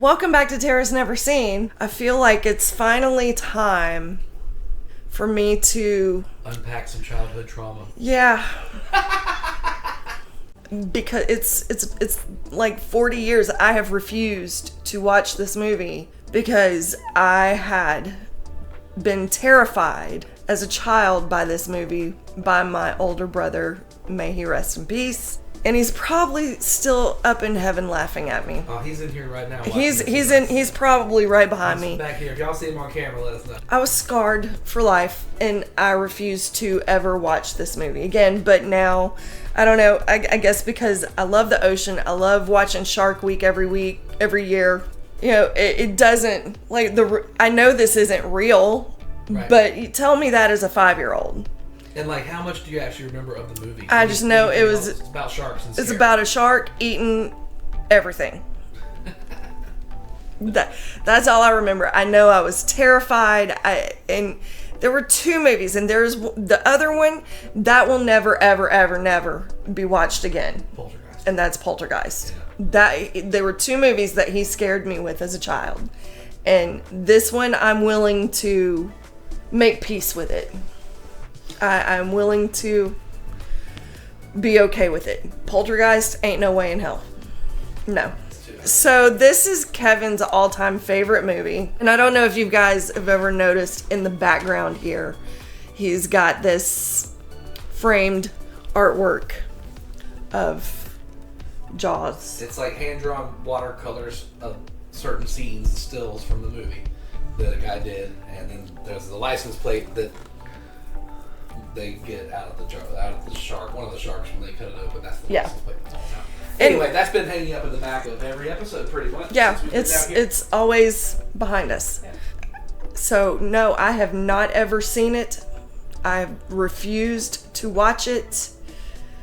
Welcome back to Terror's Never Seen. I feel like it's finally time for me to unpack some childhood trauma. Yeah. Because it's like 40 years I have refused to watch this movie because I had been terrified as a child by this movie by my older brother, may he rest in peace. And he's probably still up in heaven laughing at me. Oh, he's in here right now. He's probably right behind me. Back here. If y'all see him on camera, let us know. I was scarred for life, and I refused to ever watch this movie again. But now, I don't know. I guess because I love the ocean. I love watching Shark Week every year. You know, it doesn't like I know this isn't real, right. But you tell me that as a 5-year-old. And like, how much do you actually remember of the movie? I just know it was it's about sharks and it's about a shark eating everything. That's all I remember. I know I was terrified. And there were 2 movies, and there's the other one that will never, ever, ever, never be watched again. Poltergeist. And that's Poltergeist. Yeah. There were 2 movies that he scared me with as a child, and this one I'm willing to make peace with it. I'm willing to be okay with it. Poltergeist ain't no way in hell. No. So this is Kevin's all-time favorite movie. And I don't know if you guys have ever noticed in the background here, he's got this framed artwork of Jaws. It's like hand-drawn watercolors of certain scenes and stills from the movie that a guy did. And then there's the license plate that they get out of the shark, one of the sharks when they cut it open. That's the license plate. Anyway, that's been hanging up in the back of every episode pretty much. Yeah, it's always behind us. Yeah. So no, I have not ever seen it. I've refused to watch it.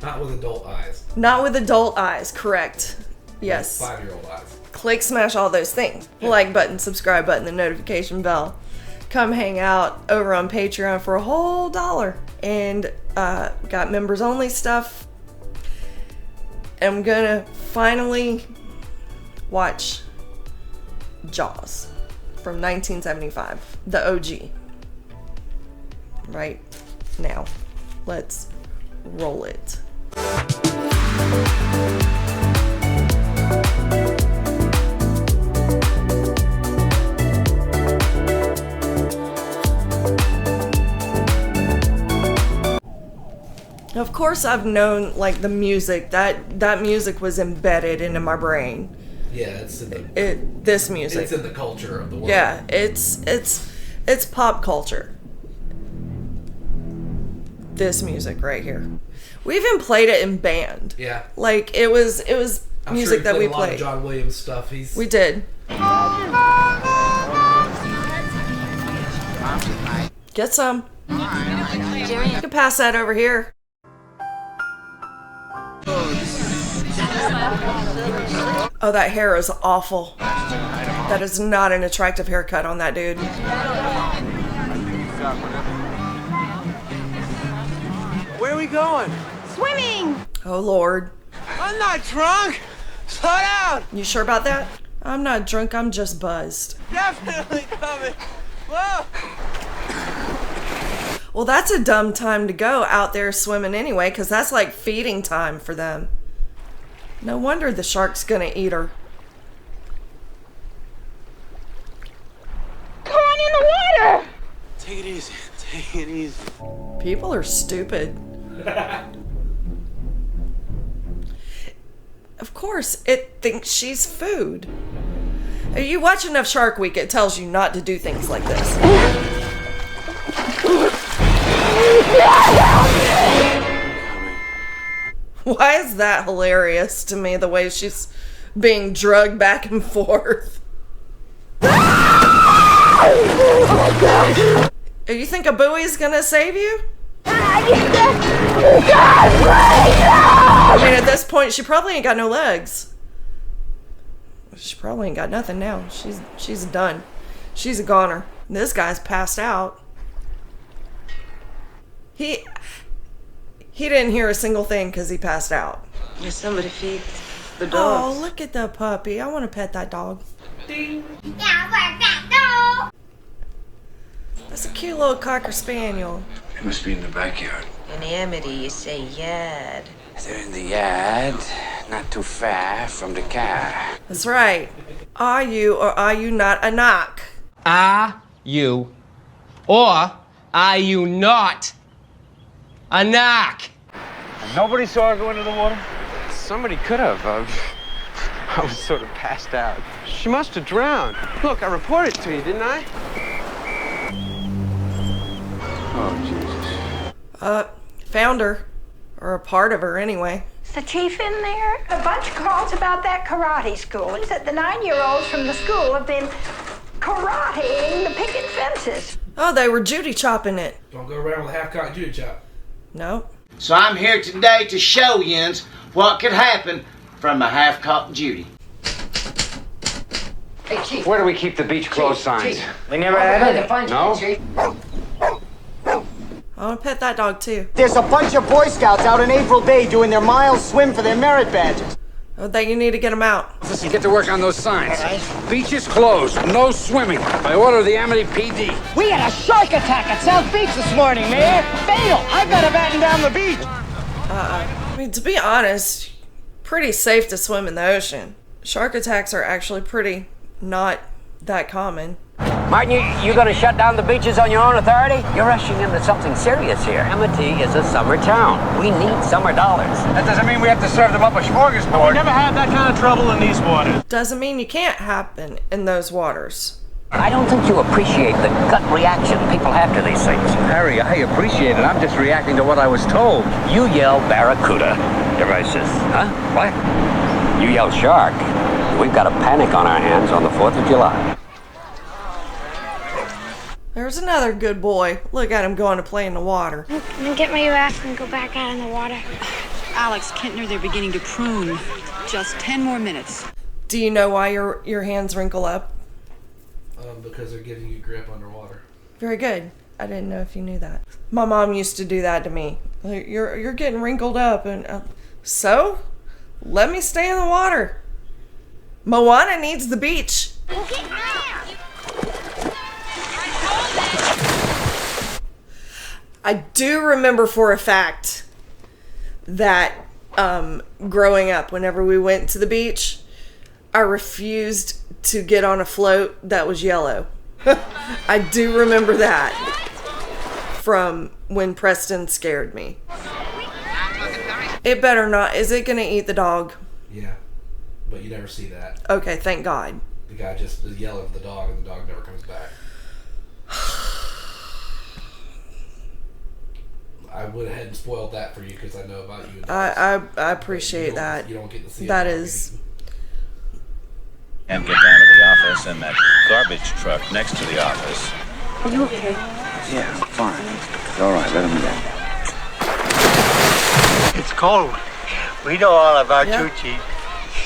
Not with adult eyes. Not with adult eyes, correct. Yes. 5-year-old eyes. Click, smash all those things. Yeah. Like button, subscribe button, the notification bell. Come hang out over on Patreon for a whole $1. And got members only stuff. I'm gonna finally watch Jaws from 1975, the OG. Right now, let's roll it. Of course, I've known like the music. That music was embedded into my brain. Yeah, it's in this music. It's in the culture of the world. Yeah, it's pop culture. This music right here. We even played it in band. Yeah. Like it was I'm music sure that we a lot played. Of John Williams stuff. We did. Get some. You can pass that over here. Oh, that hair is awful. That is not an attractive haircut on that dude. Where are we going? Swimming! Oh, Lord. I'm not drunk! Slow down! You sure about that? I'm not drunk, I'm just buzzed. Definitely coming! Whoa! Well, that's a dumb time to go out there swimming anyway, because that's like feeding time for them. No wonder the shark's gonna eat her. Come on in the water! Take it easy. Take it easy. People are stupid. Of course, it thinks she's food. If you watch enough Shark Week, it tells you not to do things like this. Why is that hilarious to me, the way she's being drugged back and forth? You think a buoy's gonna save you? I mean, at this point, she probably ain't got no legs. She probably ain't got nothing now. She's done. She's a goner. This guy's passed out. He didn't hear a single thing because he passed out. Somebody feed the dogs. Oh, look at the puppy. I want to pet that dog. Ding. That's a cute little Cocker Spaniel. It must be in the backyard. In Amity, you say yard. They're in the yard, not too far from the car. That's right. Are you or are you not a knock? Are you or are you not a knock? Nobody saw her go into the water? Somebody could have. I was sort of passed out. She must have drowned. Look, I reported to you, didn't I? Oh, Jesus. Found her. Or a part of her, anyway. Is the chief in there? A bunch of calls about that karate school. He said the 9-year-olds from the school have been karateing the picket fences. Oh, they were Judy chopping it. Don't go around with a half-cocked Judy chop. No. So I'm here today to show yins what could happen from a half-cocked Judy. Hey, Chief. Where do we keep the beach closed signs? We never had it. No? Chief. I want to pet that dog, too. There's a bunch of Boy Scouts out in April Bay doing their mile swim for their merit badges. Oh, then you need to get them out. Listen, get to work on those signs. Beach is closed. No swimming. By order of the Amity PD. We had a shark attack at South Beach this morning, Mayor. Fatal. I've got to batten down the beach. I mean, to be honest, pretty safe to swim in the ocean. Shark attacks are actually pretty not that common. Martin, you gonna shut down the beaches on your own authority? You're rushing into something serious here. Amity is a summer town. We need summer dollars. That doesn't mean we have to serve them up a smorgasbord. We never had that kind of trouble in these waters. Doesn't mean you can't happen in those waters. I don't think you appreciate the gut reaction people have to these things. Harry, I appreciate it. I'm just reacting to what I was told. You yell barracuda. Everybody says, huh? What? You yell shark. We've got a panic on our hands on the 4th of July. There's another good boy. Look at him going to play in the water. Get my raft and go back out in the water. Alex, Kintner, they're beginning to prune. Just 10 more minutes. Do you know why your hands wrinkle up? Because they're giving you grip underwater. Very good. I didn't know if you knew that. My mom used to do that to me. Like, you're getting wrinkled up, and so let me stay in the water. Moana needs the beach. I do remember for a fact that growing up, whenever we went to the beach, I refused to get on a float that was yellow. I do remember that from when Preston scared me. It better not. Is it going to eat the dog? Yeah, but you never see that. Okay, thank God. The guy just is yelling at the dog, and the dog never comes back. I went ahead and spoiled that for you because I know about you. I appreciate that. You don't get to see that. it. Is. And get down to the office and that garbage truck next to the office. Are you okay? Yeah, fine. All right, let him go. It's cold. We know all about you, Chief.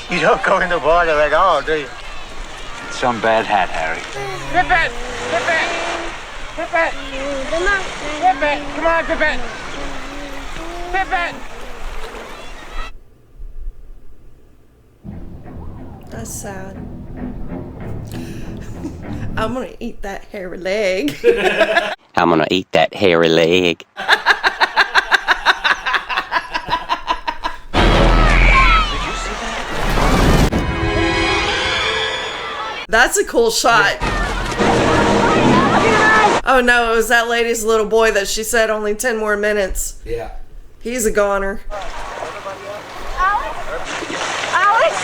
You don't go in the water at all, do you? Some bad hat, Harry. Pippin! Pippin! Pippin! Pippin! Come on, Pippin! Pippin! That's sad. I'm gonna eat that hairy leg. I'm gonna eat that hairy leg. That's a cool shot. Oh no, it was that lady's little boy that she said only 10 more minutes. Yeah. He's a goner. Alex?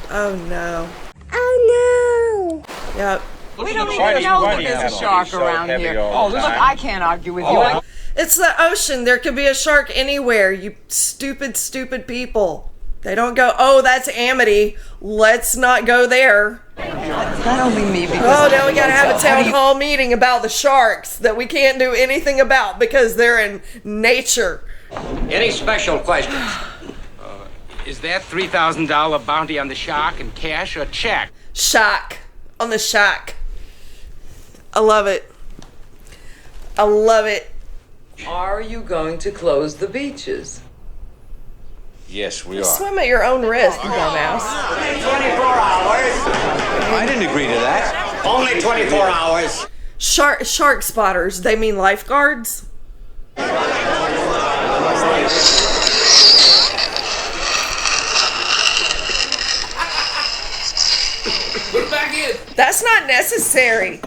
Oh no. Oh no! Yep. We don't even know that there's a shark around here. Oh, look, I can't argue with you. It's the ocean. There could be a shark anywhere, you stupid, stupid people. They don't go, oh, that's Amity. Let's not go there. It's not only me because... Oh, now we gotta have a town hall meeting about the sharks that we can't do anything about because they're in nature. Any special questions? Is that $3,000 bounty on the shark in cash or check? Shark. On the shark. I love it. I love it. Are you going to close the beaches? Yes, we are. Swim at your own risk, you dumbass. 24 hours. I didn't agree to that. Only 24 hours. Shark spotters, they mean lifeguards? Put it back in. That's not necessary.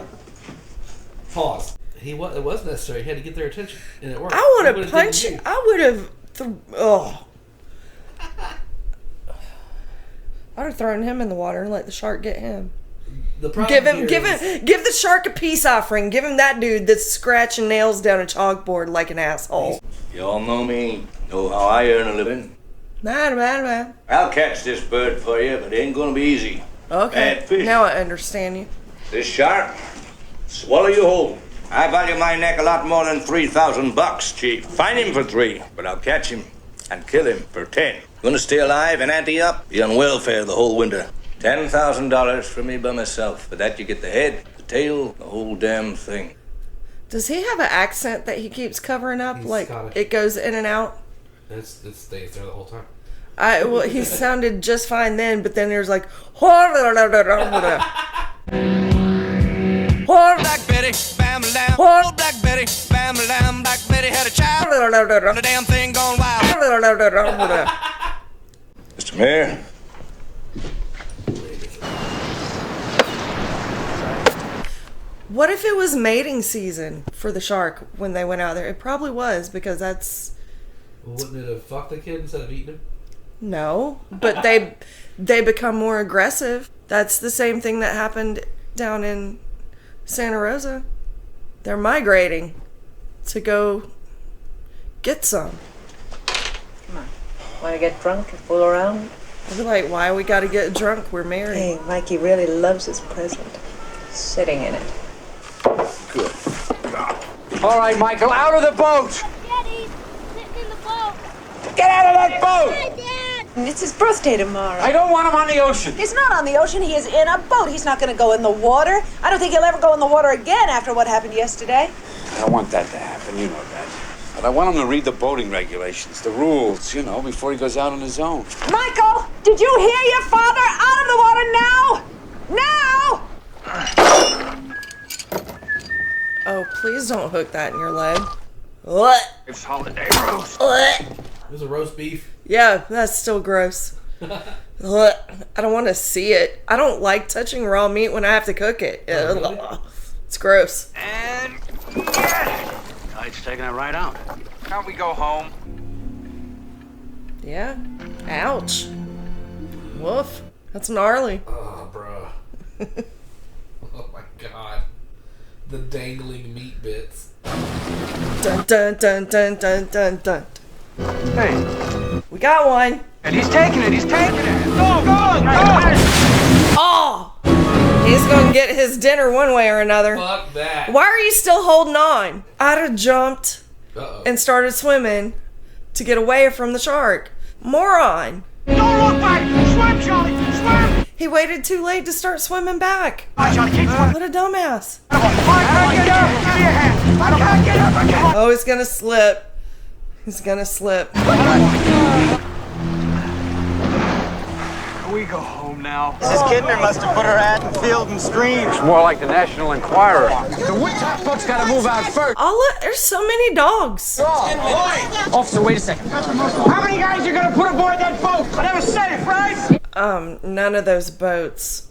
Pause. It was necessary. He had to get their attention, and it worked. I would have punched him. I would have. I'd have thrown him in the water and let the shark get him. The problem Give the shark a peace offering. Give him that dude that's scratching nails down a chalkboard like an asshole. You all know me. Know how I earn a living. Man. I'll catch this bird for you, but it ain't gonna be easy. Okay, Bad fish. now I understand you. This shark, swallow you whole. I value my neck a lot more than $3,000, Chief. Find him for 3, but I'll catch him and kill him for 10. Gonna stay alive and ante up? Be on welfare the whole winter. $10,000 for me by myself. For that you get the head, the tail, the whole damn thing. Does he have an accent that he keeps covering up? He's like Scottish. It goes in and out? It stays there the whole time. Well, he sounded just fine then, but then there's like Black Betty, bam lamb. Black Betty, bam lamb. Black Betty had a child. The damn thing gone wild. Mr. Mayor. What if it was mating season for the shark when they went out there? It probably was, because that's... Well, wouldn't it have fucked the kid instead of eating him? No, but they become more aggressive. That's the same thing that happened down in Santa Rosa. They're migrating to go get some. Come on. Want to get drunk and fool around? I'd be like, why we gotta get drunk? We're married. Hey, Mikey really loves his present. Sitting in it. Good. All right, Michael, out of the boat. Daddy, sitting in the boat. Get out of that boat. Hi, Dad. It's his birthday tomorrow. I don't want him on the ocean. He's not on the ocean. He is in a boat. He's not going to go in the water. I don't think he'll ever go in the water again after what happened yesterday. I don't want that to happen. You know that. But I want him to read the boating regulations, the rules, before he goes out on his own. Michael, did you hear your father? Out of the water now! Now! Oh, please don't hook that in your leg. What? It's holiday roast. What? It was a roast beef. Yeah, that's still gross. What? I don't want to see it. I don't like touching raw meat when I have to cook it. Really? It's gross. And yeah. Tide's taking it right out. Can't we go home? Yeah. Ouch. Woof. That's gnarly. Oh, bro. Oh my god. The dangling meat bits. Dun dun dun dun dun dun dun. Hey. We got one. And he's taking it. Go! Oh! He's gonna get his dinner one way or another. Fuck that. Why are you still holding on? I'd have jumped Uh-oh. and started swimming to get away from the shark. Moron. Don't look back! Swim, Charlie! Swim! He waited too late to start swimming back. All right, Charlie, keep swimming. What a dumbass. I can't get up! Give me a hand! I can't get up! I can't! Oh, he's gonna slip. He's gonna slip. Can we go home now? Mrs. Kidner must have put her ad in Field and Stream. It's more like the National Enquirer. The top boat's got to move out first. There's so many dogs. Officer, wait a second. How many guys are gonna put aboard that boat? I never said it, right? None of those boats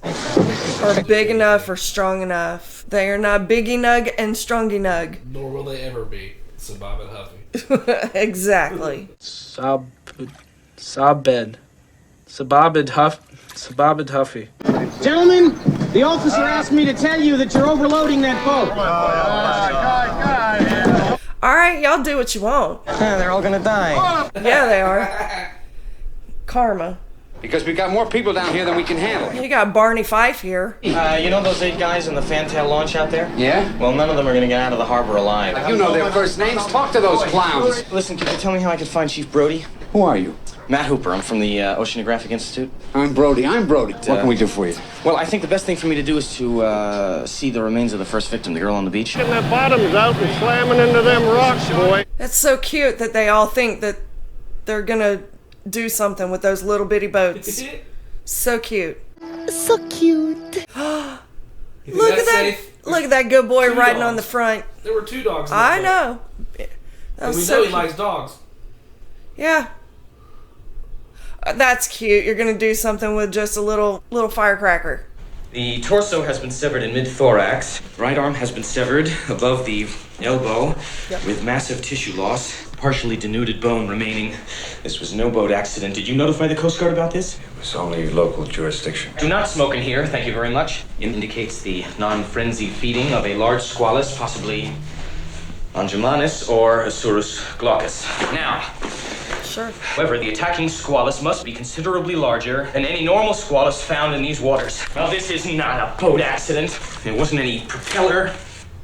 are big enough or strong enough. They are not Biggie Nug and Strongy Nug. Nor will they ever be. Sabab and Huffy. Exactly. Sababid Huffy. Gentlemen, the officer asked me to tell you that you're overloading that boat. Alright, y'all do what you want. They're all gonna die. Yeah, they are. Karma. Because we got more people down here than we can handle. You got Barney Fife here. You know those 8 guys in the fantail launch out there? Yeah? Well, none of them are gonna get out of the harbor alive. You know their first names. Talk to those clowns. Listen, could you tell me how I could find Chief Brody? Who are you? Matt Hooper. I'm from the Oceanographic Institute. I'm Brody. What can we do for you? Well, I think the best thing for me to do is to see the remains of the first victim, the girl on the beach. Getting their bottoms out and slamming into them rocks, boy. That's so cute that they all think that they're gonna do something with those little bitty boats. So cute. So cute. Look at that! Look at that good boy riding on the front. There were 2 dogs. In the I front. know. And we know he likes dogs. Yeah. That's cute. You're gonna do something with just a little firecracker. The torso has been severed in mid-thorax. Right arm has been severed above the elbow with massive tissue loss. Partially denuded bone remaining. This was no boat accident. Did you notify the Coast Guard about this? It was only local jurisdiction. Do not smoke in here, thank you very much. It indicates the non-frenzied feeding of a large squalus, possibly Angimanus or Asurus glaucus. Now, sure. However, the attacking squalus must be considerably larger than any normal squalus found in these waters. Now, this is not a boat accident. It wasn't any propeller.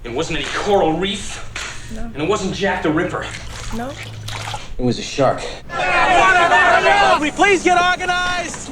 It wasn't any coral reef. No. And it wasn't Jack the Ripper. No. It was a shark. Can we please get organized?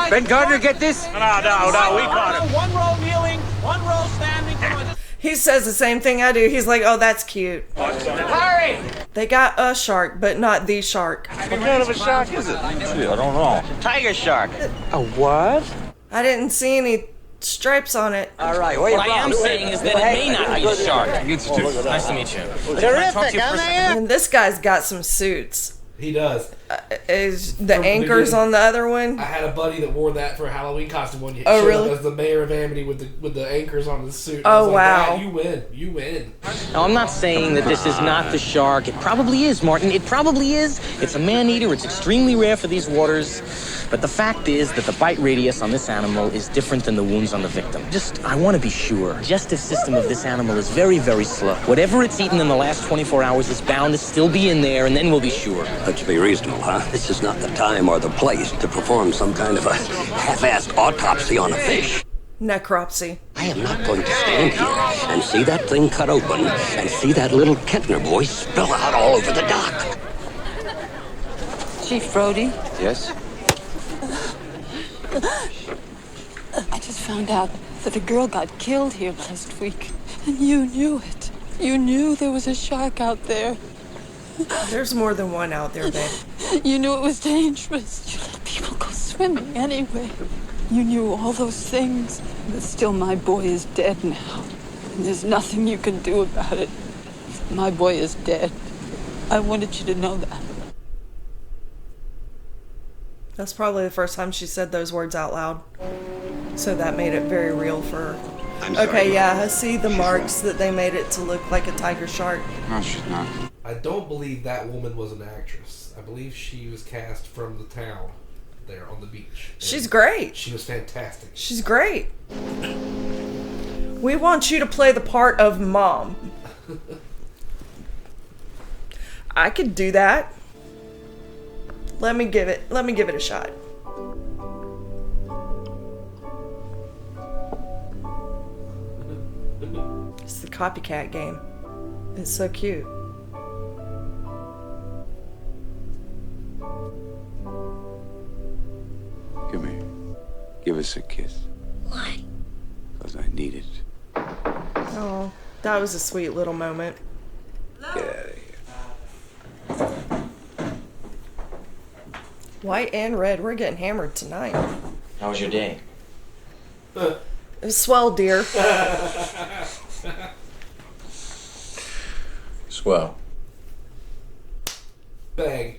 Ben Gardner, get this? No, we got it. 1 row kneeling, 1 row standing. Come on, He says the same thing I do. He's like, oh, that's cute. hurry! They got a shark, but not the shark. What kind of a shark is it? I don't know. Tiger shark. A what? I didn't see any stripes on it. All right, What I am saying is that it may not be a shark. Nice to meet you. Terrific, And this guy's got some suits. He does. Is the anchors on the other one? I had a buddy that wore that for a Halloween costume one year. Oh, Showed really? up as the mayor of Amity with the anchors on his suit. Oh, I was like, wow. "Dad, you win. You win." Now, I'm not saying that this is not the shark. It probably is, Martin. It probably is. It's a man-eater. It's extremely rare for these waters. But the fact is that the bite radius on this animal is different than the wounds on the victim. I want to be sure. The digestive system of this animal is very, very slow. Whatever it's eaten in the last 24 hours is bound to still be in there, and then we'll be sure. Let's be reasonable, huh? This is not the time or the place to perform some kind of a half-assed autopsy on a fish. Necropsy. I am not going to stand here and see that thing cut open and see that little Kentner boy spill out all over the dock. Chief Brody, Yes? I just found out that a girl got killed here last week. And you knew it. You knew there was a shark out there. There's more than one out there, babe. You knew it was dangerous. You let people go swimming anyway. You knew all those things. But still, my boy is dead now. And there's nothing you can do about it. My boy is dead. I wanted you to know that. That's probably the first time she said those words out loud. So that made it very real for her. I'm sorry. Okay, yeah, I see the marks that they made it to look like a tiger shark. No, she's not. I don't believe that woman was an actress. I believe she was cast from the town there on the beach. She's great. She was fantastic. She's great. We want you to play the part of mom. I could do that. Let me give it a shot. It's the copycat game. It's so cute. Come here. Give us a kiss. Why? Because I need it. Oh, that was a sweet little moment. Get out of here. White and red, we're getting hammered tonight. How was your day? It was swell, dear. Swell. Bang.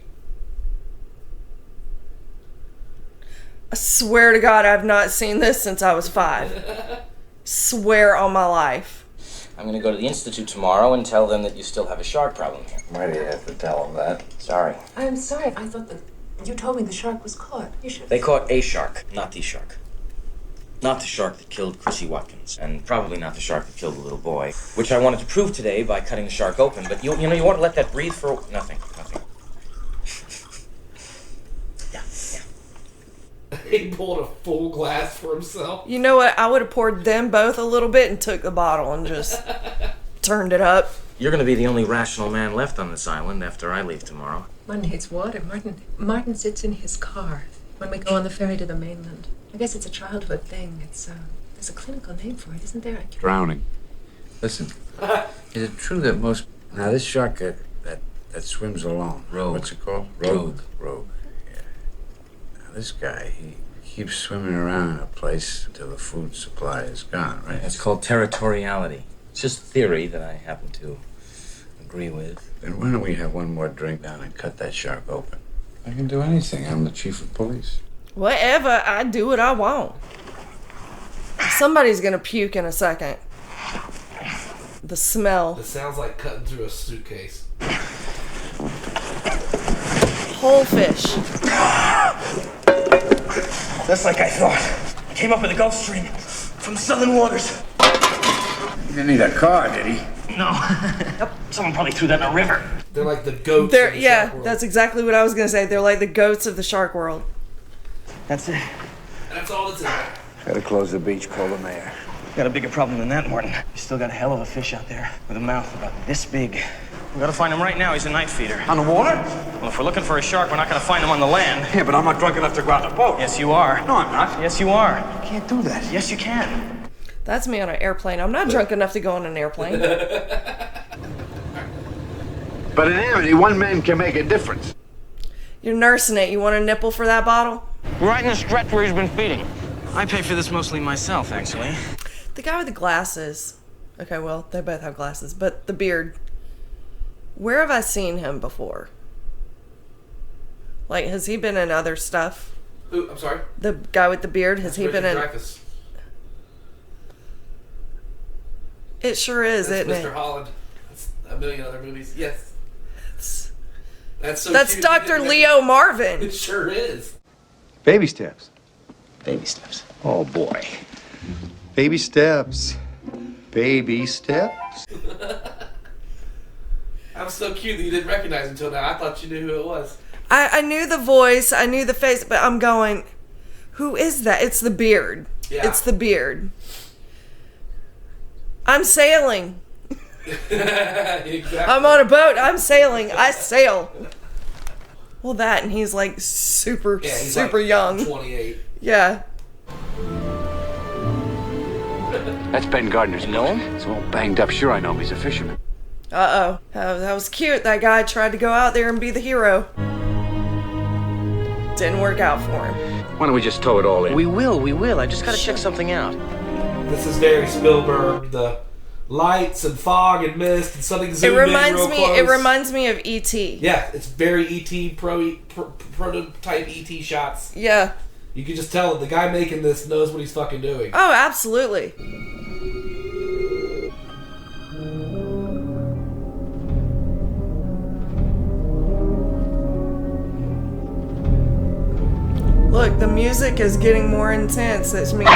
I swear to God, I've not seen this since I was 5. Swear on my life. I'm going to go to the Institute tomorrow and tell them that you still have a shark problem here. Why do you have to tell them that? Sorry. I'm sorry. I thought that you told me the shark was caught. You should. They caught a shark, not the shark. Not the shark that killed Chrissy Watkins, and probably not the shark that killed the little boy, which I wanted to prove today by cutting the shark open, but you want to let that breathe for... Nothing. He pulled a full glass for himself. You know what? I would have poured them both a little bit and took the bottle and just turned it up. You're going to be the only rational man left on this island after I leave tomorrow. Martin hates water. Martin sits in his car when we go on the ferry to the mainland. I guess it's a childhood thing. There's a clinical name for it, isn't there? Drowning. Listen, is it true that most... Now, this shark that swims alone. Rogue. What's it called? Rogue. Rogue. this guy, he keeps swimming around in a place until the food supply is gone, right? It's called territoriality. It's just theory that I happen to agree with. Then why don't we have one more drink down and cut that shark open? I can do anything. I'm the chief of police. Whatever, I do what I want. Somebody's gonna puke in a second. The smell. It sounds like cutting through a suitcase. Whole fish. That's like I thought. I came up with the Gulf Stream from the southern waters. He didn't need a car, did he? No. Yep. Someone probably threw that in a river. They're like the goats. Yeah, that's exactly what I was gonna say. They're like the goats of the shark world. That's it. That's all it's in. Gotta close the beach, call the mayor. Got a bigger problem than that, Martin. You still got a hell of a fish out there with a mouth about this big. We gotta find him right now. He's a night feeder. On the water? Well, if we're looking for a shark, we're not gonna find him on the land. Yeah, but I'm not drunk enough to go out in a boat. Yes, you are. No, I'm not. Yes, you are. I can't do that. Yes, you can. That's me on an airplane. I'm not drunk enough to go on an airplane. But in Amity, one man can make a difference. You're nursing it. You want a nipple for that bottle? Right in the stretch where he's been feeding. I pay for this mostly myself, actually. The guy with the glasses. Okay, well, they both have glasses, but the beard. Where have I seen him before? Like, has he been in other stuff? Ooh, I'm sorry? The guy with the beard, has he been in... Dreyfuss. It sure is, That's isn't Mr. it? Holland. That's a million other movies. Yes. That's so That's cute. Dr. Leo Marvin. It sure is. Baby steps. Baby steps. Oh, boy. Baby steps. Baby steps. I'm so cute that you didn't recognize him until now. I thought you knew who it was. I knew the voice, I knew the face, but I'm going, who is that? It's the beard. Yeah. It's the beard. I'm sailing. Exactly. I'm on a boat. I'm sailing. I sail. Well, that, and he's like super, Yeah, he's super like young. 28. Yeah. That's Ben Gardner's. You know him? He's all banged up. Sure, I know him. He's a fisherman. Uh-oh. That was cute. That guy tried to go out there and be the hero. Didn't work out for him. Why don't we just tow it all in? We will. I just gotta check something out. This is very Spielberg. The lights and fog and mist and something zoomed in real close. It reminds me of E.T. Yeah, it's very E.T. prototype E.T. shots. Yeah. You can just tell the guy making this knows what he's fucking doing. Oh, absolutely. Look, the music is getting more intense. That means...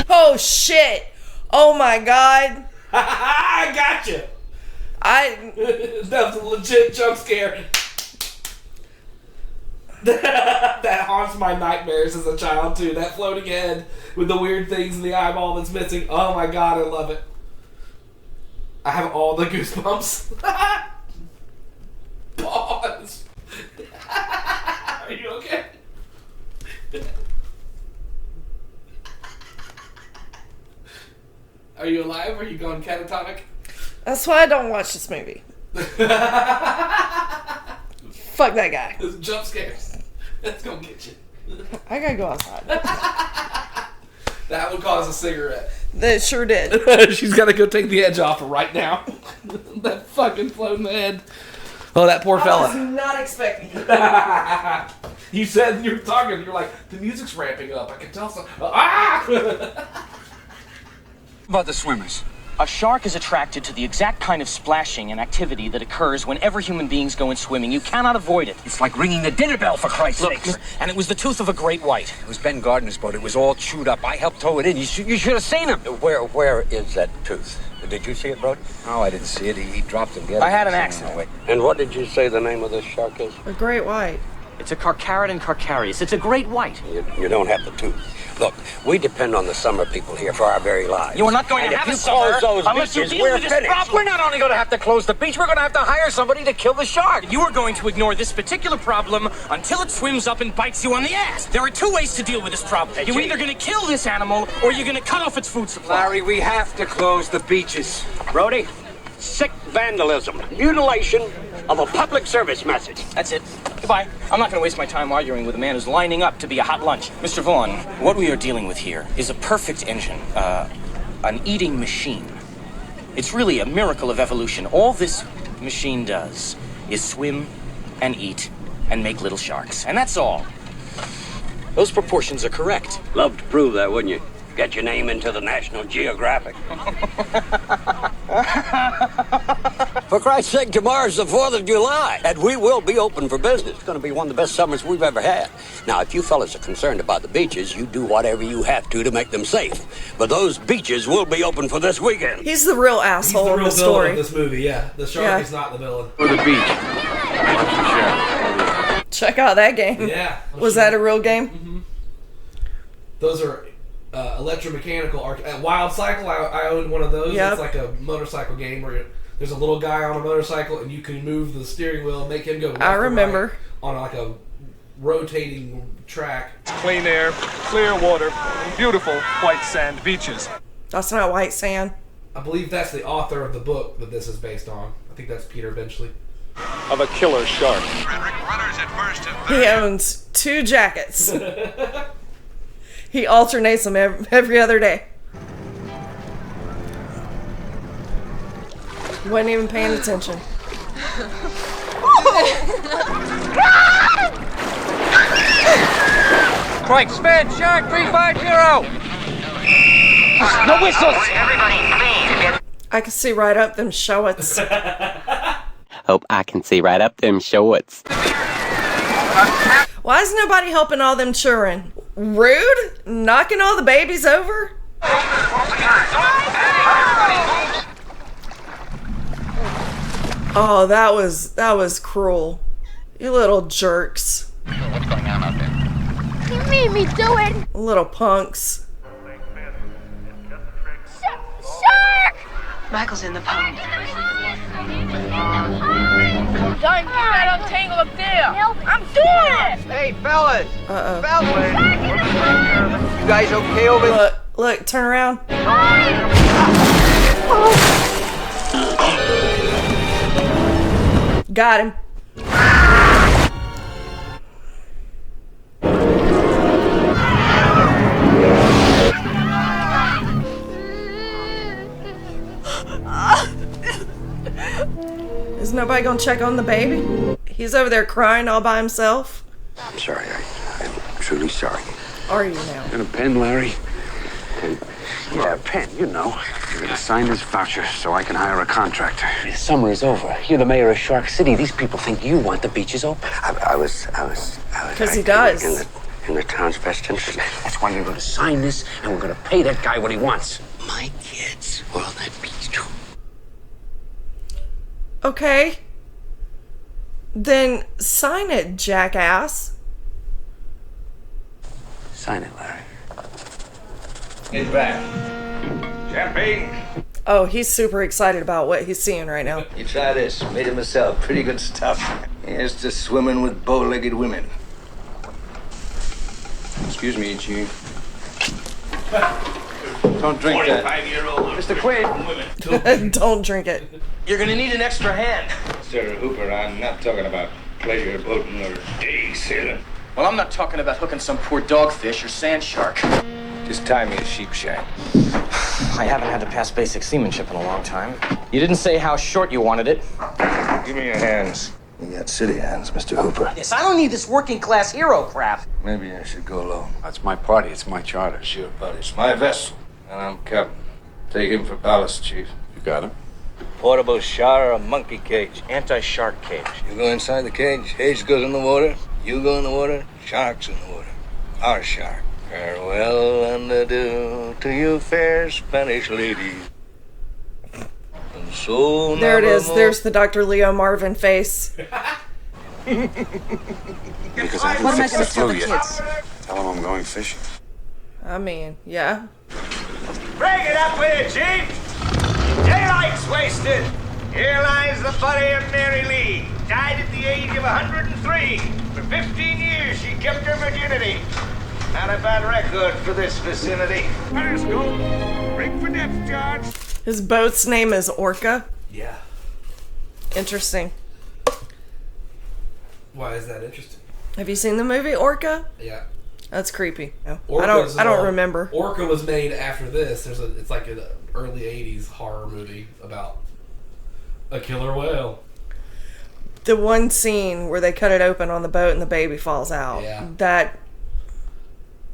Oh, shit! Oh, my God. I gotcha! That was a legit jump scare. That haunts my nightmares as a child, too. That floating head with the weird things in the eyeball that's missing. Oh, my God, I love it. I have all the goosebumps. Pause. Are you okay? Are you alive or are you going catatonic? That's why I don't watch this movie. Fuck that guy. Those jump scares. That's gonna get you. I gotta go outside. That would cause a cigarette. That sure did. She's gotta go take the edge off right now. That fucking floating head. Oh, that poor fella. I was not expecting it. You said you were talking, you're like, the music's ramping up. I can tell some. Ah! About the swimmers. A shark is attracted to the exact kind of splashing and activity that occurs whenever human beings go in swimming. You cannot avoid it. It's like ringing the dinner bell, for Christ's Look, sake. and it was the tooth of a great white. It was Ben Gardner's boat. It was all chewed up. I helped tow it in. You should have seen him. Where is that tooth? Did you see it, Brody? Oh, I didn't see it. He dropped it. I had an accident. And what did you say the name of this shark is? A great white. It's a Carcharodon carcharius. It's a great white. You don't have the tooth. Look, we depend on the summer people here for our very lives. You are not going to have a summer unless you deal with this problem. We're not only going to have to close the beach, we're going to have to hire somebody to kill the shark. You are going to ignore this particular problem until it swims up and bites you on the ass. There are two ways to deal with this problem. You're either going to kill this animal or you're going to cut off its food supply. Larry, we have to close the beaches. Brody, sick vandalism, mutilation of a public service message. That's it. Goodbye. I'm not going to waste my time arguing with a man who's lining up to be a hot lunch. Mr. Vaughn, what we are dealing with here is a perfect engine, an eating machine. It's really a miracle of evolution. All this machine does is swim and eat and make little sharks. And that's all. Those proportions are correct. Love to prove that, wouldn't you? Get your name into the National Geographic. For Christ's sake, tomorrow's the 4th of July, and we will be open for business. It's going to be one of the best summers we've ever had. Now, if you fellas are concerned about the beaches, you do whatever you have to make them safe. But those beaches will be open for this weekend. He's the real asshole in the story. Of this movie, yeah. The shark is not the villain. Or the beach. Check out that game. Yeah. Was that a real game? Mm-hmm. Those are electromechanical. At Wild Cycle, I owned one of those. Yep. It's like a motorcycle game where there's a little guy on a motorcycle and you can move the steering wheel and make him go left I or remember. right on like a rotating track. Clean air, clear water, and beautiful white sand beaches. That's not white sand. I believe that's the author of the book that this is based on. I think that's Peter Benchley. Of a killer shark. He owns 2 jackets. He alternates them every other day. Wasn't even paying attention. Right, spin, shark 350. No whistles. Everybody, please. I can see right up them showets. Hope I can see right up them shorts. Why is nobody helping all them children? Rude? Knocking all the babies over? Oh, that was cruel. You little jerks. What's going on out there? You made me do it! Little punks. Shark! Michael's in the pond. Don't get that untangled up there! I'm doing it! Hey, fellas! Uh-oh. Fellas! You guys okay over there? Look, turn around. Got him. Is nobody gonna check on the baby? He's over there crying all by himself. I'm sorry. I'm truly sorry. Are you now? And a pen, Larry? Yeah, a pen, you know. You're gonna sign this voucher so I can hire a contractor. The summer is over. You're the mayor of Shark City. These people think you want the beaches open. I was. Because he does. In the town's best interest. That's why you're going to sign this, and we're going to pay that guy what he wants. My kids were on that beach too. Okay. Then sign it, jackass. Sign it, Larry. Get back. Champagne. Oh, he's super excited about what he's seeing right now. You try this. Made it myself. Pretty good stuff. Here's to swimming with bow-legged women. Excuse me, Chief. Don't drink that. 45-year-old. Mr. Quint. Don't drink it. You're gonna need an extra hand. Mr. Hooper, I'm not talking about pleasure boating or day sailing. Well, I'm not talking about hooking some poor dogfish or sand shark. Just tie me a sheep shack. I haven't had to pass basic seamanship in a long time. You didn't say how short you wanted it. Give me your hands. You got city hands, Mr. Hooper. Yes, I don't need this working class hero crap. Maybe I should go alone. That's my party. It's my charter. Sure, but it's my vessel, and I'm captain. Take him for ballast, Chief. You got him? Portable shower or monkey cage? Anti-shark cage. You go inside the cage, Hage goes in the water, you go in the water, shark's in the water. Our shark. Farewell and adieu to you, fair Spanish lady. And so There it is. nevermore- There's the Dr. Leo Marvin face. Because I What am I haven't fixed the gonna tell flu the yet. kids? Tell them I'm going fishing. I mean, yeah. Bring it up with you, Chief! Daylight's wasted! Here lies the body of Mary Lee. Died at the age of 103. For 15 years, she kept her virginity. Not a bad record for this vicinity. Periscope, ring for depth charge. His boat's name is Orca. Yeah. Interesting. Why is that interesting? Have you seen the movie Orca? Yeah. That's creepy. No. Orca's, I don't remember. Orca was made after this. It's like an early 80s horror movie about a killer whale. The one scene where they cut it open on the boat and the baby falls out. Yeah. That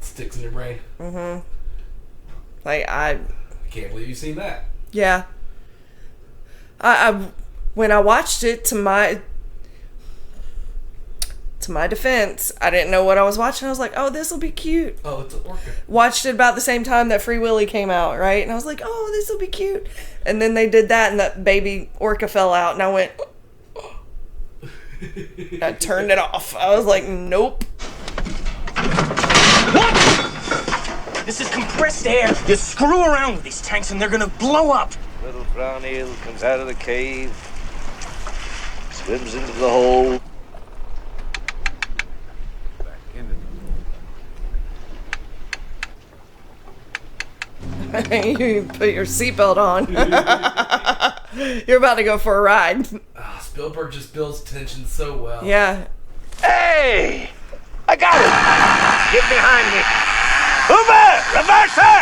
sticks in your brain. Mm-hmm. Like, I can't believe you've seen that. Yeah. I when I watched it, to my defense, I didn't know what I was watching. I was like, oh, this will be cute. Oh, it's an orca. Watched it about the same time that Free Willy came out, right? And I was like, oh, this will be cute. And then they did that, and that baby orca fell out, and I went, I turned it off. I was like, nope. What? This is compressed air. You screw around with these tanks and they're gonna blow up. Little brown eel comes out of the cave, swims into the hole. You put your seatbelt on. You're about to go for a ride. Spielberg just builds tension so well. Yeah. Hey! I got it! Get behind me! Hoover! Reverse her!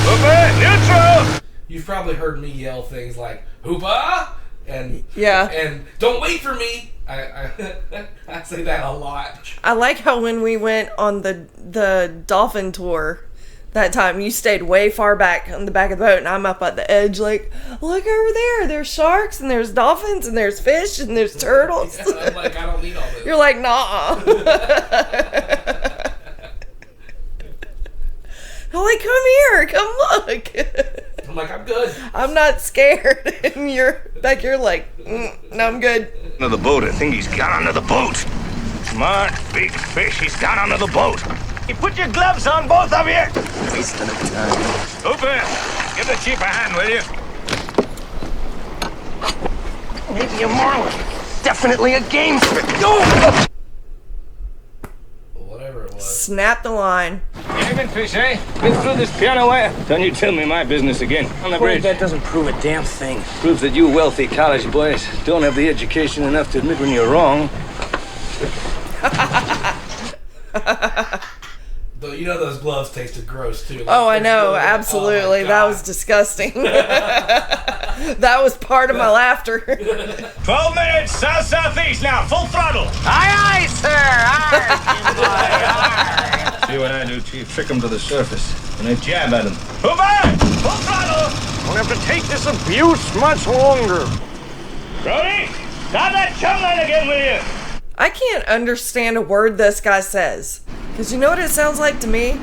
Hoover! Neutral! You've probably heard me yell things like, Hoover! And yeah, and don't wait for me. I say that a lot. I like how when we went on the dolphin tour that time, you stayed way far back on the back of the boat, and I'm up at the edge like, look over there, there's sharks and there's dolphins and there's fish and there's turtles. Yeah, I'm like, I don't need all this. You're like, nah. I'm like, come here, come look. I'm like, I'm good. I'm not scared. And you're back here like, no, I'm good. Under the boat, I think he's got under the boat. Smart, big fish, he's got under the boat. You put your gloves on, both of you. Wasting of time. Hooper, give the chief a hand, will you? Maybe a marlin. Definitely a game fish. Go! Whatever it was. Snap the line. Even fish, eh? Been through this piano wire. Don't you tell me my business again. On the bridge. That doesn't prove a damn thing. Proves that you wealthy college boys don't have the education enough to admit when you're wrong. Though you know those gloves tasted gross too. Like, oh, I know, absolutely. Oh that was disgusting. That was part of my laughter. 12 minutes, south-southeast now, full throttle. Aye, aye, sir. Aye. See what I do, Chief. Trick him to the surface. And I jab at him. Hoover! Full throttle! Won't have to take this abuse much longer. Brody, start that chum line again, will you? I can't understand a word this guy says. Because you know what it sounds like to me?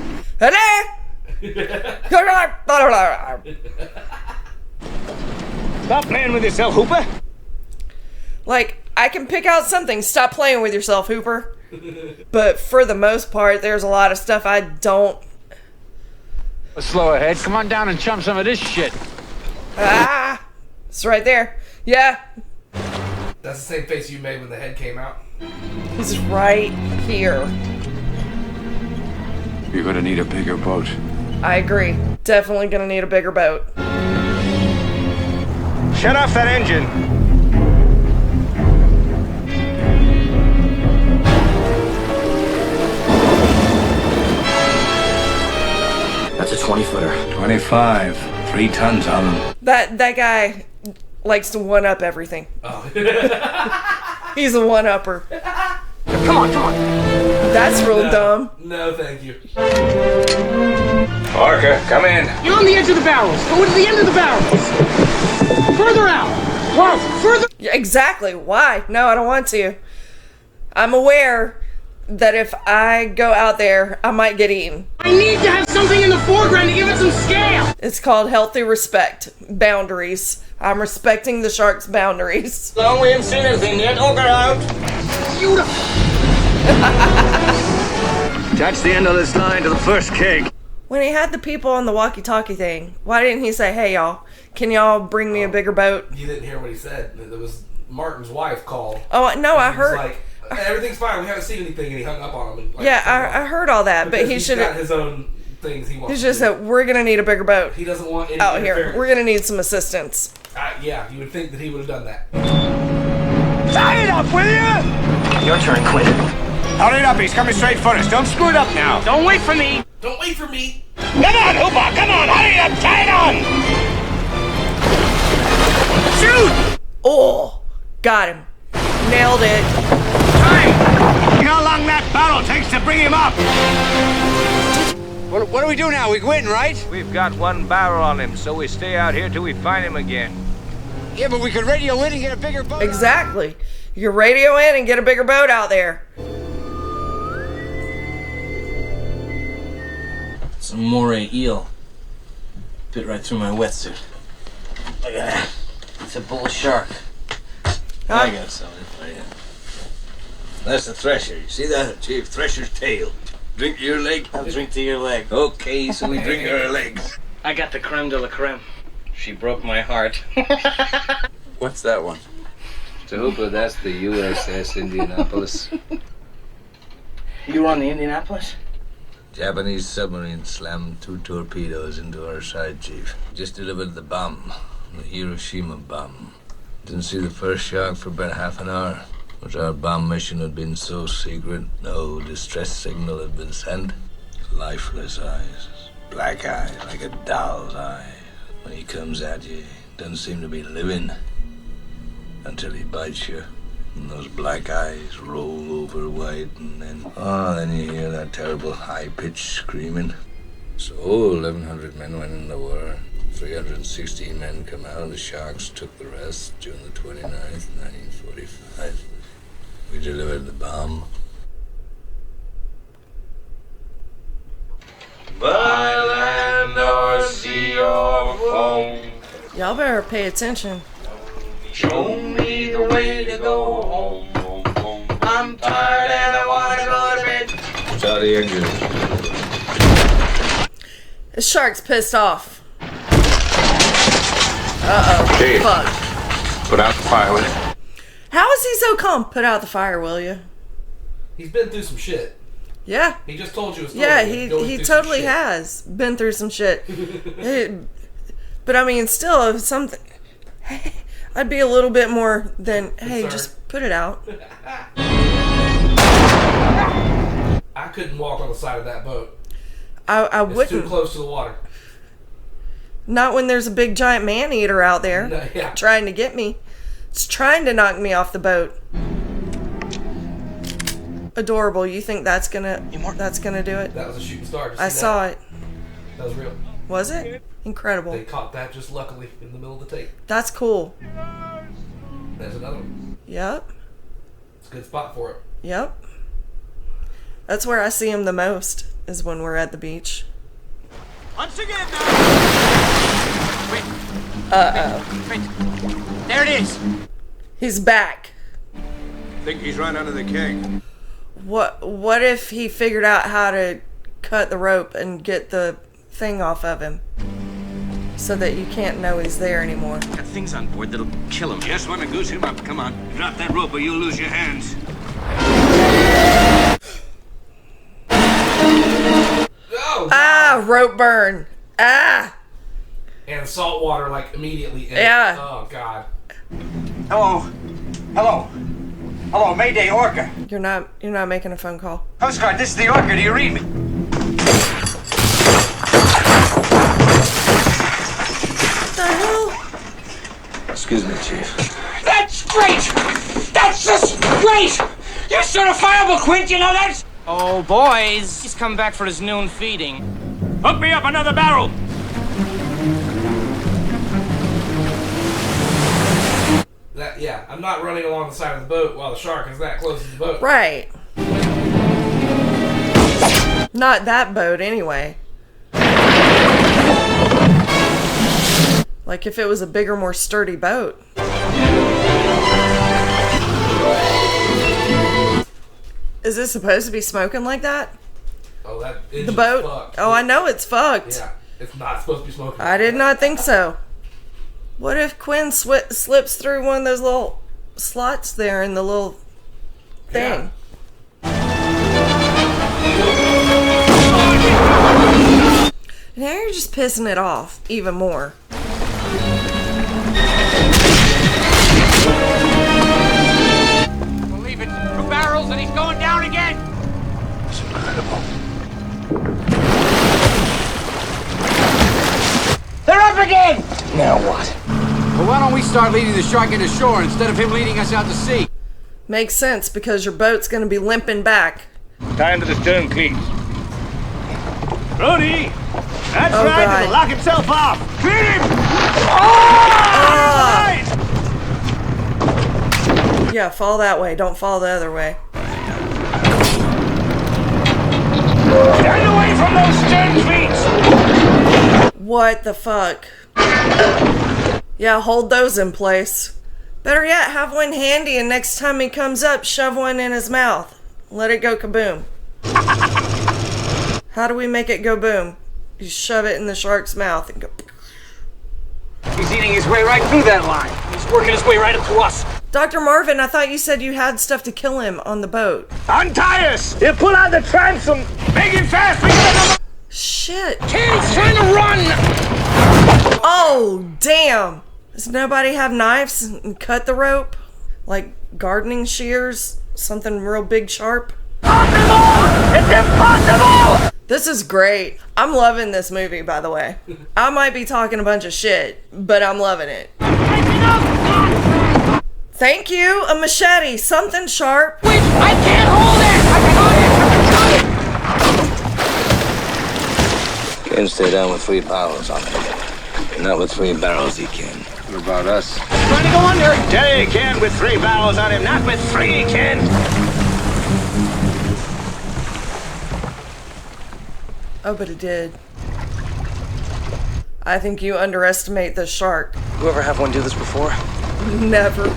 Stop playing with yourself, Hooper. Like, I can pick out something. Stop playing with yourself, Hooper. But for the most part, there's a lot of stuff I don't... Slow ahead. Come on down and chum some of this shit. Ah! It's right there. Yeah. That's the same face you made when the head came out. He's right here. You're gonna need a bigger boat. I agree. Definitely gonna need a bigger boat. Shut off that engine. That's a 20-footer. 25. 3 tons on him. That guy likes to one-up everything. Oh. He's a one-upper. Come on, come on. That's real dumb. No, thank you. Parker, come in. You're on the edge of the barrels. Go to the end of the barrels. Further out. Wow, further. Yeah, exactly. Why? No, I don't want to. I'm aware that if I go out there, I might get eaten. I need to have something in the foreground to give it some scale. It's called healthy respect. Boundaries. I'm respecting the shark's boundaries. No, we haven't seen anything yet. Over out. Beautiful. Attach the end of this line to the first keg. When he had the people on the walkie-talkie thing, why didn't he say, hey, y'all, can y'all bring me a bigger boat? You didn't hear what he said. It was Martin's wife called. Oh, no, I heard. Like, everything's fine. We haven't seen anything, and he hung up on him. And, like, yeah, I heard all that, but he should have. He's got his own things he wants. He's just said, we're going to need a bigger boat. He doesn't want any out here. interference. We're going to need some assistance. Yeah, you would think that he would have done that. Tie it up, will you? Your turn, Quint. Hurry it up, he's coming straight for us. Don't screw it up now. Don't wait for me. Don't wait for me. Come on, Hooper, come on, hurry it up, tie it on! Shoot! Oh, got him. Nailed it. Time! You know how long that barrel takes to bring him up? What do we do now? We quitting, right? We've got one barrel on him, so we stay out here till we find him again. Yeah, but we could radio in and get a bigger boat. Exactly. You can radio in and get a bigger boat out there. Some moray eel. Bit right through my wetsuit. Look at that. It's a bull shark. I got something for you. That's a thresher. You see that, Chief? Thresher's tail. Drink to your leg? I'll drink to your leg. Okay, so we drink her legs. I got the creme de la creme. She broke my heart. What's that one? To Hooper, that's the USS Indianapolis. You were on the Indianapolis? Japanese submarine slammed 2 torpedoes into our side, Chief. Just delivered the bomb. The Hiroshima bomb. Didn't see the first shock for about half an hour. But our bomb mission had been so secret, no distress signal had been sent. Lifeless eyes. Black eyes, like a doll's eye. When he comes at you, doesn't seem to be living. Until he bites you. And those black eyes roll over white, and then you hear that terrible high-pitched screaming. So 1,100 men went in the war. 316 men come out. The Sharks took the rest June the 29th, 1945. We delivered the bomb. By land or sea or foam, Y'all better pay attention. show me the way to go home. I'm tired and I want to go to bed. Start the engine. The shark's pissed off. Uh-oh. Chief. Fuck. Put out the fire with it. How is he so calm? Put out the fire, will you? He's been through some shit. Yeah. He just told you a story. Yeah, He's going he through some totally shit. has been through some shit. But I mean, still, if something, I'd be a little bit more than, hey, Concerned. just put it out. I couldn't walk on the side of that boat. I It's wouldn't. too close to the water. Not when there's a big giant man-eater out there No, yeah. trying to get me. It's trying to knock me off the boat. Adorable. You think that's gonna do it? That was a shooting star. Did you I see saw that? it. That was real. Was it? Incredible. They caught that just luckily in the middle of the tape. That's cool. There's another one. Yep. It's a good spot for it. Yep. That's where I see him the most, is when we're at the beach. Once again now. Uh-oh. There it is. He's back. Think he's run under the king. What if he figured out how to cut the rope and get the thing off of him? So that you can't know he's there anymore. Got things on board that'll kill him. Just want to goose him up. Come on. Drop that rope or you'll lose your hands. Oh, Ah, rope burn. Ah. and salt water like immediately. Yeah. Oh God. Hello. Hello. Hello, Mayday Orca. You're not making a phone call. Coast Guard, this is the Orca. Do you read me? What the hell? Excuse me, Chief. That's great! That's just great! You're certifiable, Quint, you know that? Oh, boys. He's come back for his noon feeding. Hook me up another barrel! Yeah, I'm not running along the side of the boat while the shark is that close to the boat. Right. Not that boat, anyway. Like if it was a bigger, more sturdy boat. Is it supposed to be smoking like that? Oh, that The boat? fucked. Oh, I know it's fucked. Yeah, it's not supposed to be smoking. I did not think so. What if Quinn slips through one of those little slots there in the little thing? Now you're just pissing it off even more. We'll leave it. 2 barrels. He's going down again! It's incredible. They're up again! Now what? Well, why don't we start leading the shark into shore instead of him leading us out to sea? Makes sense because your boat's gonna be limping back. Time to the stern cleats. Brody! That's Oh, right, God. it'll lock itself off! Clear him! Yeah, fall that way. Don't fall the other way. Stand away from those stern cleats! What the fuck? Yeah, hold those in place. Better yet, have one handy and next time he comes up, shove one in his mouth. Let it go kaboom. How do we make it go boom? You shove it in the shark's mouth and go... He's eating his way right through that line. He's working his way right up to us. Dr. Marvin, I thought you said you had stuff to kill him on the boat. Untie us! You pull out the transom! Make it fast! We got Shit. Kid, he's trying to run! Oh, damn. Does nobody have knives and cut the rope? Like gardening shears? Something real big sharp? Impossible! It's impossible! This is great. I'm loving this movie, by the way. I might be talking a bunch of shit, but I'm loving it. Thank you, a machete, something sharp. Wait, I can't hold it! I Can't stay down with 3 barrels on him. Not with 3 barrels he can. What about us? Trying to go under! Tell you he can with 3 barrels on him, not with 3 he can! Oh, but it did. I think you underestimate the shark. You ever have one do this before? Never. I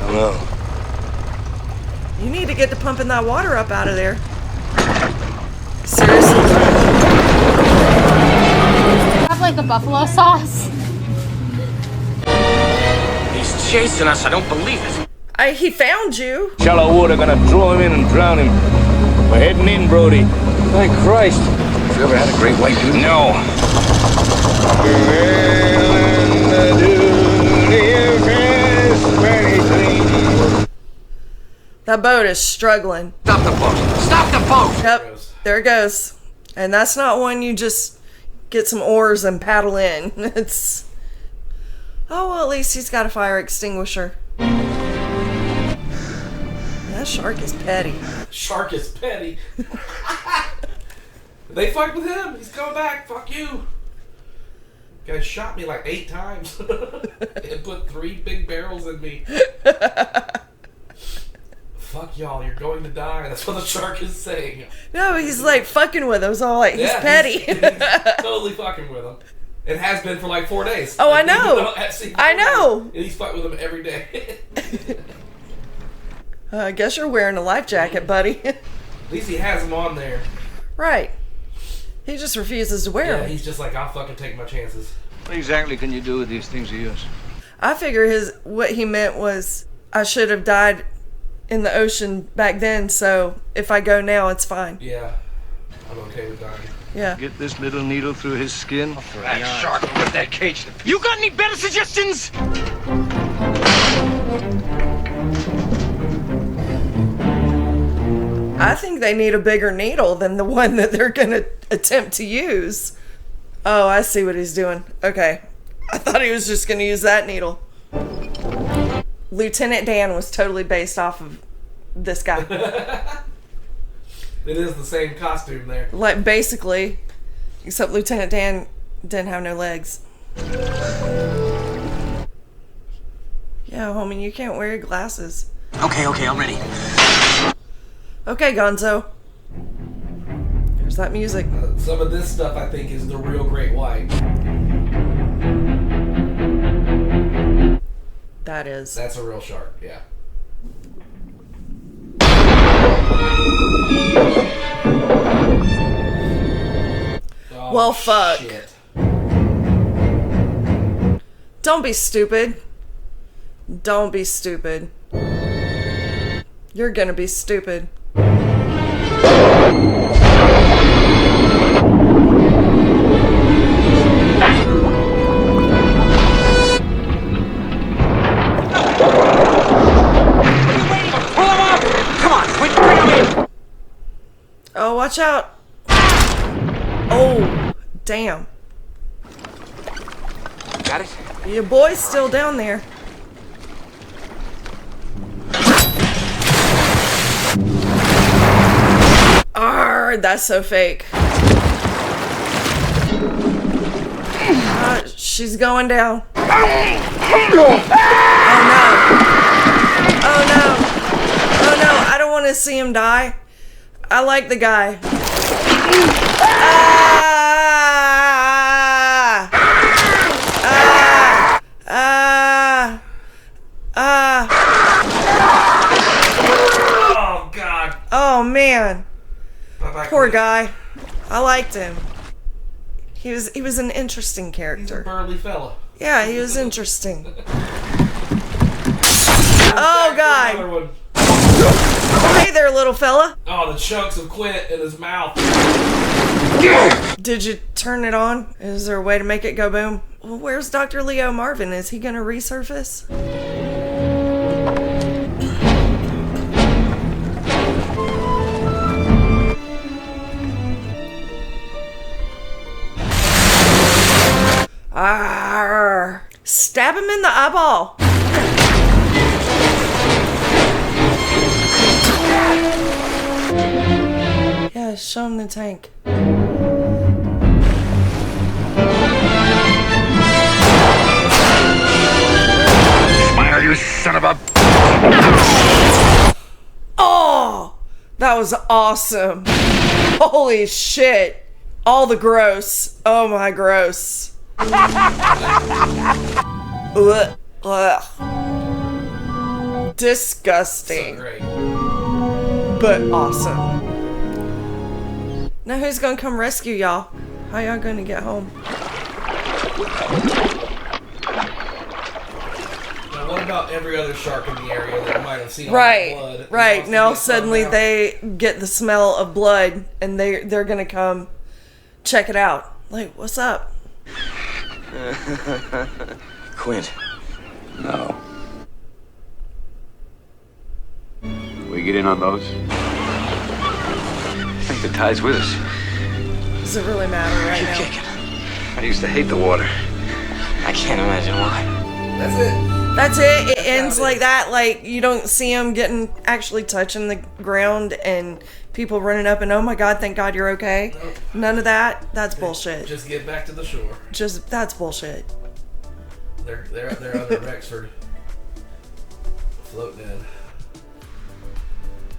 don't know. You need to get to pumping that water up out of there. Seriously. Have like the buffalo sauce. He's chasing us, I don't believe it. He found you. Shallow water gonna throw him in and drown him. We're heading in, Brody. Thank Christ. Have you ever had a great white dude? No. That boat is struggling. Stop the boat! Stop the boat! Yep, there it goes. And that's not one you just get some oars and paddle in. It's... Oh, well, at least he's got a fire extinguisher. That shark is petty. Shark is petty. They fucked with him. He's coming back. Fuck you. Guy shot me like 8 times and put 3 big barrels in me. Fuck y'all, you're going to die. That's what the shark is saying. No, he's like fucking with him. It's all like, he's petty. He's totally fucking with him. It has been for like 4 days. Oh, like, I know. I know. And he's fucking with him every day. I guess you're wearing a life jacket, buddy. At least he has them on there. Right. He just refuses to wear them. He's just like, I'll fucking take my chances. What exactly can you do with these things of yours? I figure what he meant was I should have died in the ocean back then, so if I go now, it's fine. Yeah, I'm okay with dying. Yeah. Get this little needle through his skin. That shark will rip that cage. You got any better suggestions? I think they need a bigger needle than the one that they're going to attempt to use. Oh, I see what he's doing. Okay. I thought he was just going to use that needle. Lieutenant Dan was totally based off of this guy. It is the same costume there. Like, basically, except Lieutenant Dan didn't have no legs. Yeah, homie, you can't wear your glasses. Okay, I'm ready. Okay, Gonzo. There's that music. Some of this stuff, I think, is the real Great White. That is. That's a real shark, yeah. Oh, well, fuck. Shit. Don't be stupid. Don't be stupid. You're gonna be stupid. Come on, Watch out. Oh, damn. Got it? Your boy's still down there. Arr, that's so fake. She's going down. Oh no. Oh no. Oh no, I don't want to see him die. I like the guy. Oh God. Oh man. Bye-bye, Poor Quint. guy. I liked him. He was an interesting character. He's a burly fella. Yeah, he was interesting. Oh God. Another one. Oh, hey there, little fella. Oh, the chunks of Quint in his mouth. Did you turn it on? Is there a way to make it go boom? Well, where's Dr. Leo Marvin? Is he gonna resurface? Arr. Stab him in the eyeball. Yeah, show him the tank. Smile, you son of a... Oh, that was awesome. Holy shit. All the gross. Oh my gross. Ugh. Ugh. Disgusting. So great. But awesome. Now who's gonna come rescue y'all? How y'all gonna get home? Now, what about every other shark in the area that might have seen all Right, that blood? right. Now Get suddenly thrown out? they get the smell of blood and they're gonna come check it out. Like, what's up? Quint. No. We get in on those? I think the tide's with us. Does it really matter right now? I used to hate the water. I can't imagine why. That's it. That's it. It ends like that. Like, you don't see them actually touching the ground and people running up and, oh my God, thank God you're okay. Nope. None of that. That's bullshit. Just get back to the shore. That's bullshit. They're up there under Rexford, floating in.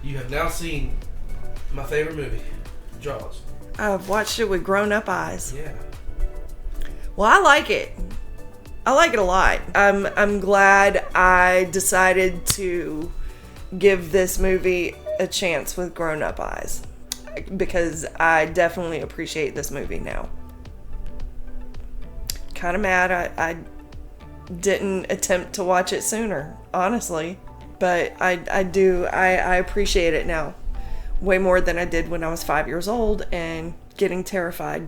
You have now seen my favorite movie, Jaws. I've watched it with grown-up eyes. Yeah. Well, I like it. I like it a lot. I'm glad I decided to give this movie a chance with grown-up eyes, because I definitely appreciate this movie now. Kind of mad I didn't attempt to watch it sooner, honestly, but I appreciate it now way more than I did when I was 5 years old and getting terrified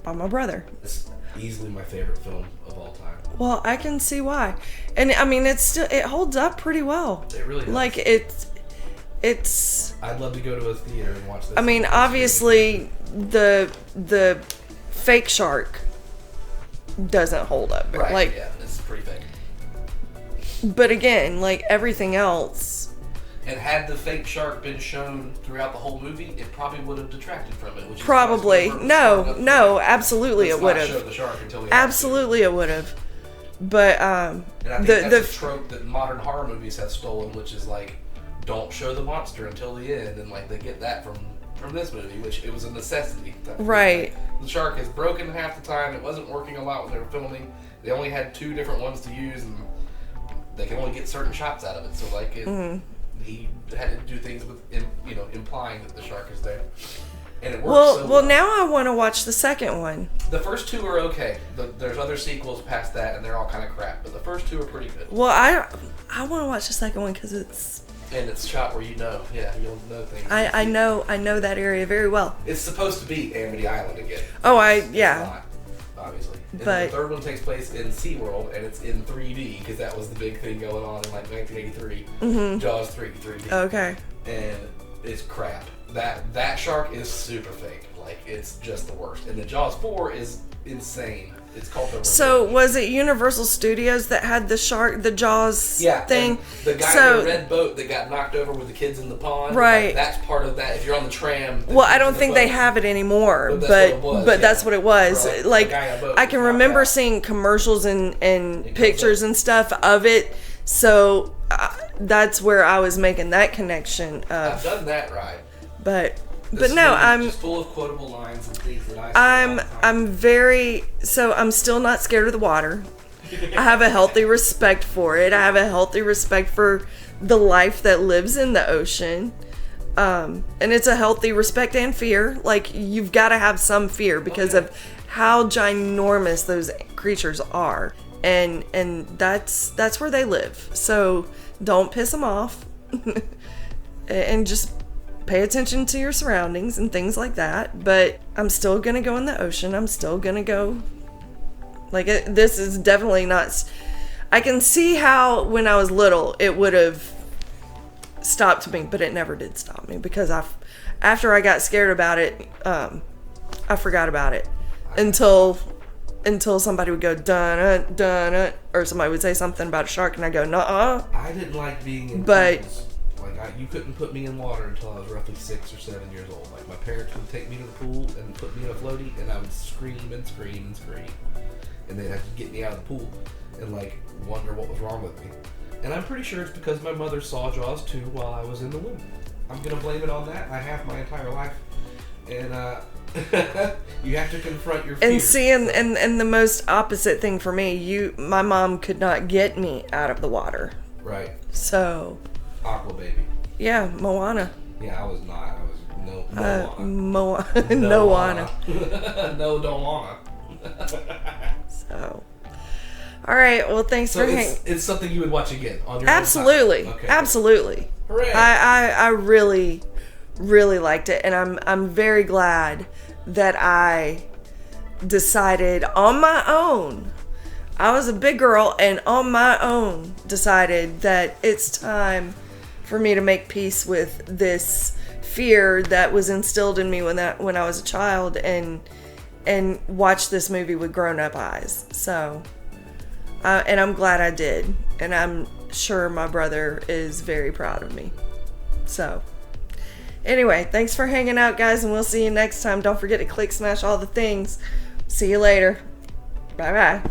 by my brother. It's easily my favorite film of all time. Well, I can see why. And I mean, it holds up pretty well. It really does. Like, it's I'd love to go to a theater and watch this. I mean, obviously the fake shark doesn't hold up. Right, Like, yeah, it's pretty fake. but again, like everything else, And had the fake shark been shown throughout the whole movie, it probably would have detracted from it. Which is probably why it's no, absolutely let's it would not show have. the shark until we Absolutely it would have. But And I think that's a trope that modern horror movies have stolen, which is like, don't show the monster until the end, and like they get that from this movie, which it was a necessity. Right. Like, the shark is broken half the time. It wasn't working a lot when they were filming. They only had 2 different ones to use, and they can only get certain shots out of it. So like he had to do things with implying that the shark is there, and it works. well, now I want to watch the second one. The first 2 are okay. There's other sequels past that, and they're all kind of crap. But the first 2 are pretty good. Well, I want to watch the second one because it's shot where you'll know things. I know that area very well. It's supposed to be Amity Island again. Oh, It's yeah. not, obviously. And But the third one takes place in SeaWorld, and it's in 3D, because that was the big thing going on in like 1983. Mhm. Jaws 3D. Okay. And it's crap. That shark is super fake. Like, it's just the worst. And the Jaws 4 is insane. It's called the Revenge. So was it Universal Studios that had the Jaws thing? The guy in the red boat that got knocked over with the kids in the pond. Right. Like, that's part of that. If you're on the tram. Well, I don't think they have it anymore, but that's what it was. Like, I can remember seeing commercials and pictures and stuff of it. So that's where I was making that connection. I've done that right. But no, I'm just full of quotable lines and things that I'm still not scared of the water. I have a healthy respect for it. I have a healthy respect for the life that lives in the ocean. And it's a healthy respect and fear. Like, you've got to have some fear because of how ginormous those creatures are. And that's where they live. So don't piss them off. And just pay attention to your surroundings and things like that. But I'm still gonna go in the ocean. I'm still gonna go. Like, this is definitely not. I can see how when I was little it would have stopped me, but it never did stop me because after I got scared about it, I forgot about it until somebody would go dun dun, or somebody would say something about a shark, and I go nuh-uh. I didn't like being in pools. Like, you couldn't put me in water until I was roughly 6 or 7 years old. Like, my parents would take me to the pool and put me in a floaty, and I would scream and scream and scream. And they'd have to get me out of the pool and, like, wonder what was wrong with me. And I'm pretty sure it's because my mother saw Jaws 2 while I was in the womb. I'm going to blame it on that. I have my entire life. And, you have to confront your fears. And see, and the most opposite thing for me, my mom could not get me out of the water. Right. So... Aqua baby. Yeah, Moana. Yeah, I was not. I was no Moana. No, don't wanna. So, all right. Well, thanks for hanging. It's something you would watch again on your Absolutely, own time. Okay. Absolutely. Hooray! I really, really liked it, and I'm very glad that I decided on my own. I was a big girl, and on my own decided that it's time for me to make peace with this fear that was instilled in me when I was a child, and watch this movie with grown-up eyes. So, and I'm glad I did, and I'm sure my brother is very proud of me. So, anyway, thanks for hanging out, guys, and we'll see you next time. Don't forget to click, smash all the things. See you later. Bye-bye.